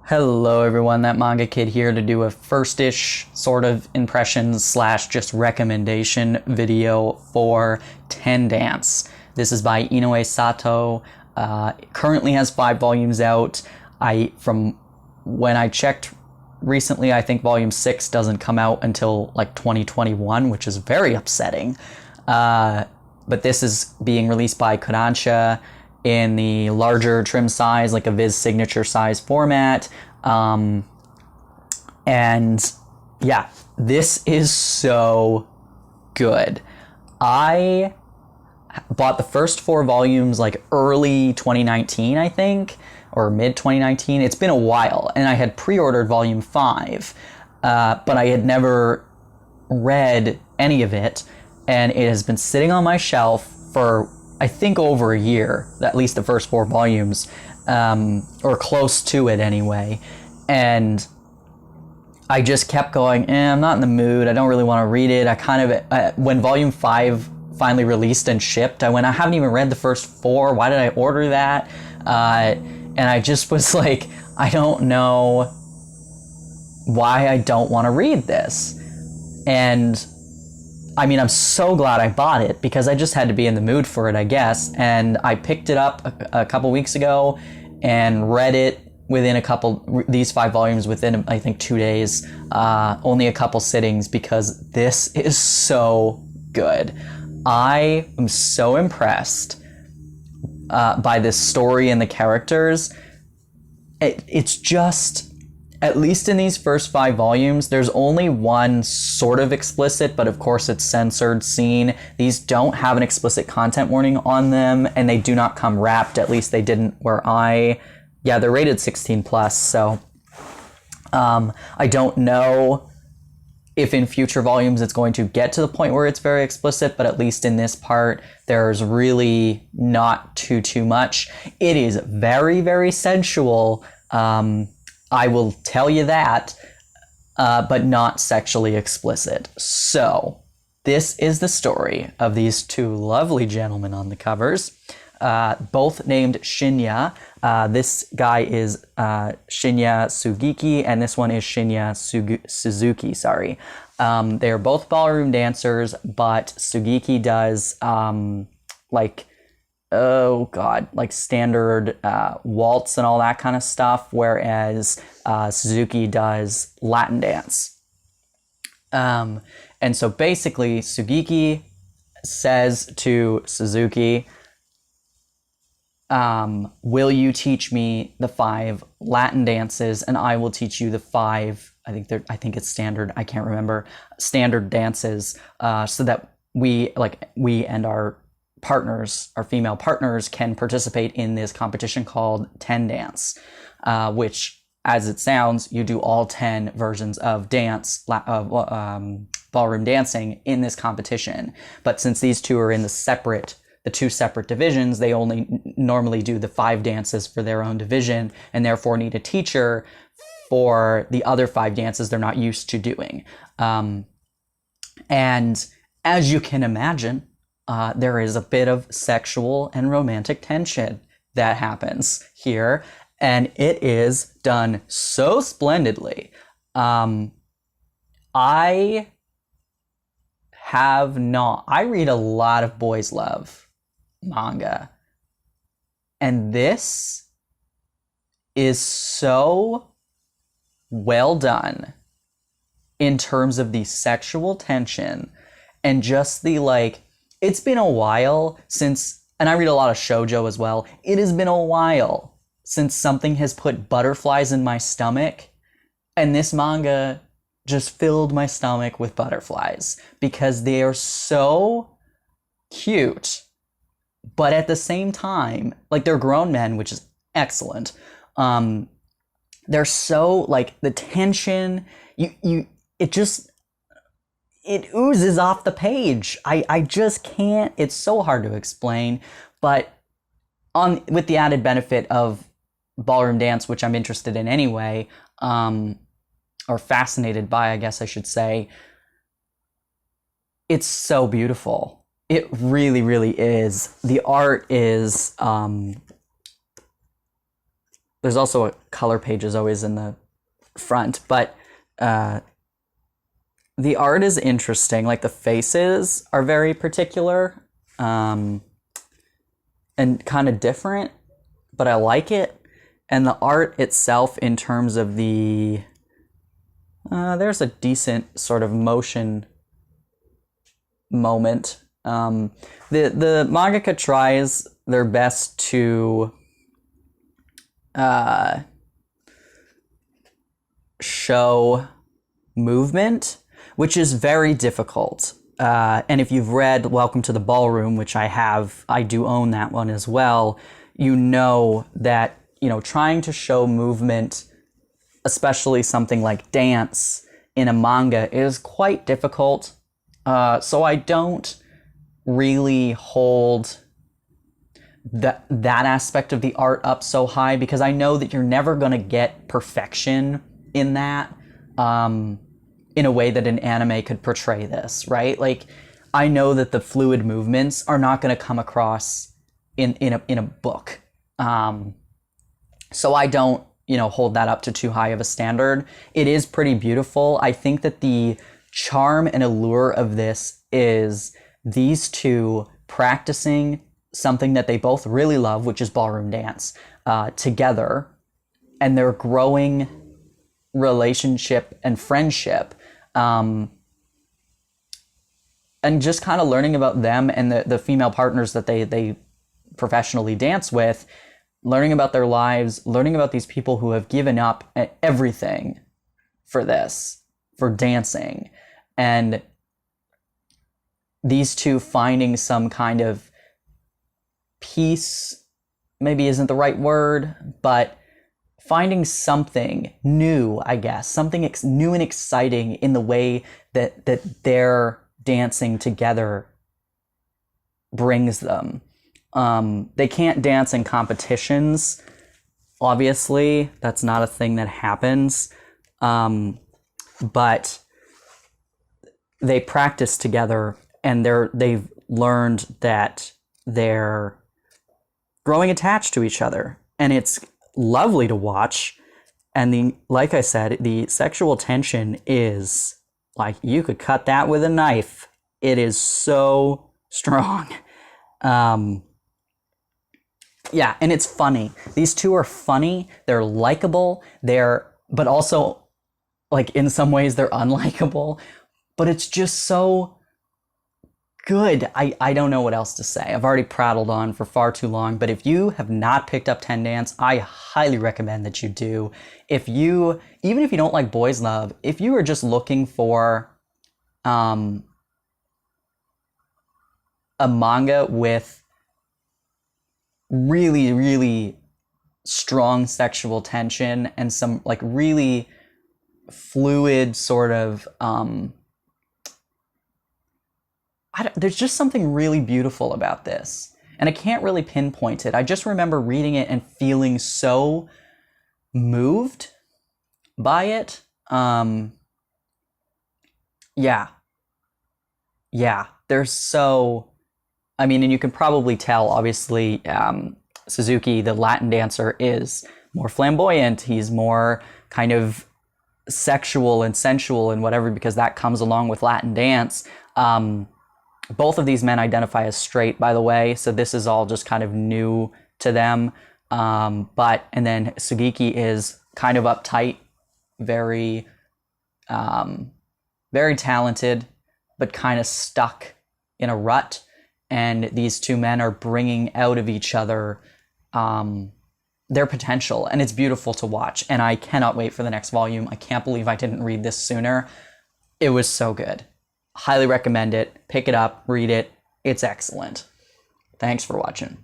Hello everyone, that Manga Kid here to do a first-ish sort of impressions slash just recommendation video for Ten Dance. This is by Inouesatoh. Currently has 5 volumes out. From when I checked recently, I think volume 6 doesn't come out until like 2021, which is very upsetting. But this is being released by Kodansha in the larger trim size, like a Viz signature size format. And yeah, this is so good. I bought the first 4 volumes like early 2019, I think, or mid 2019. It's been a while, and I had pre-ordered volume 5, but I had never read any of it, and it has been sitting on my shelf for I think over a year, at least the first 4 volumes, or close to it anyway. And I just kept going, I'm not in the mood. I don't really want to read it. When volume 5 finally released and shipped, I went, I haven't even read the first 4. Why did I order that? And I just was like, I don't know why I don't want to read this. And I mean, I'm so glad I bought it because I just had to be in the mood for it, I guess. And I picked it up a couple weeks ago and read it within these 5 volumes within, I think, 2 days. Only a couple sittings because this is so good. I am so impressed by this story and the characters. It's just, at least in these first 5 volumes, there's only one sort of explicit, but of course it's censored scene. These don't have an explicit content warning on them, and they do not come wrapped. At least they didn't yeah, they're rated 16 plus. So I don't know if in future volumes it's going to get to the point where it's very explicit, but at least in this part, there's really not too much. It is very, very sensual. I will tell you that, but not sexually explicit. So, this is the story of these 2 lovely gentlemen on the covers, both named Shinya. This guy is Shinya Sugiki, and this one is Shinya Suzuki, sorry. They are both ballroom dancers, but Sugiki does, like standard waltz and all that kind of stuff, whereas Suzuki does Latin dance. And so basically, Sugiki says to Suzuki, will you teach me the 5 Latin dances, and I will teach you the 5, I think it's standard, I can't remember, standard dances, so that we and our partners, our female partners, can participate in this competition called 10 Dance, which, as it sounds, you do all 10 versions of ballroom dancing in this competition. But since these 2 are in the 2 separate divisions, they only normally do the 5 dances for their own division, and therefore need a teacher for the other 5 dances they're not used to doing. And as you can imagine, there is a bit of sexual and romantic tension that happens here, and it is done so splendidly. I read a lot of boys love manga, and this is so well done in terms of the sexual tension and just the it's been a while since, and I read a lot of shoujo as well, it has been a while since something has put butterflies in my stomach, and this manga just filled my stomach with butterflies because they are so cute, but at the same time, they're grown men, which is excellent. They're so, the tension, it oozes off the page. I just can't, it's so hard to explain, but with the added benefit of ballroom dance, which I'm interested in anyway, or fascinated by, I guess I should say, it's so beautiful. It really, really is. The art is there's also a color pages always in the front, but the art is interesting. Like the faces are very particular, and kind of different, but I like it. And the art itself, in terms of the there's a decent sort of motion moment. The mangaka tries their best to show movement, which is very difficult. And if you've read Welcome to the Ballroom, which I have, I do own that one as well, you know that, trying to show movement, especially something like dance in a manga, is quite difficult. So I don't really hold that aspect of the art up so high, because I know that you're never going to get perfection in that, in a way that an anime could portray this, right? Like, I know that the fluid movements are not going to come across in a book. So I don't, hold that up to too high of a standard. It is pretty beautiful. I think that the charm and allure of this is these two practicing something that they both really love, which is ballroom dance, together, and their growing relationship and friendship, and just kind of learning about them and the female partners that they professionally dance with, learning about their lives, learning about these people who have given up everything for this, for dancing, and these two finding some kind of peace, maybe isn't the right word, but finding something new, I guess, something new and exciting in the way that their dancing together brings them. They can't dance in competitions, obviously. That's not a thing that happens. But they practice together, and they've learned that they're growing attached to each other, and it's lovely to watch. And like I said, the sexual tension is like, you could cut that with a knife. It is so strong. Yeah, and it's funny. These two are funny. They're likable. But also, like, in some ways they're unlikable. But it's just so good. I don't know what else to say. I've already prattled on for far too long, but if you have not picked up Ten Dance, I highly recommend that you do. Even if you don't like boys love, if you are just looking for a manga with really, really strong sexual tension and some like really fluid sort of there's just something really beautiful about this, and I can't really pinpoint it. I just remember reading it and feeling so moved by it. Yeah, there's so, I mean, and you can probably tell, obviously, Suzuki, the Latin dancer, is more flamboyant. He's more kind of sexual and sensual and whatever, because that comes along with Latin dance. Both of these men identify as straight, by the way, so this is all just kind of new to them. And then Sugiki is kind of uptight, very, very talented, but kind of stuck in a rut. And these two men are bringing out of each other their potential, and it's beautiful to watch. And I cannot wait for the next volume. I can't believe I didn't read this sooner. It was so good. Highly recommend it. Pick it up, read it. It's excellent. Thanks for watching.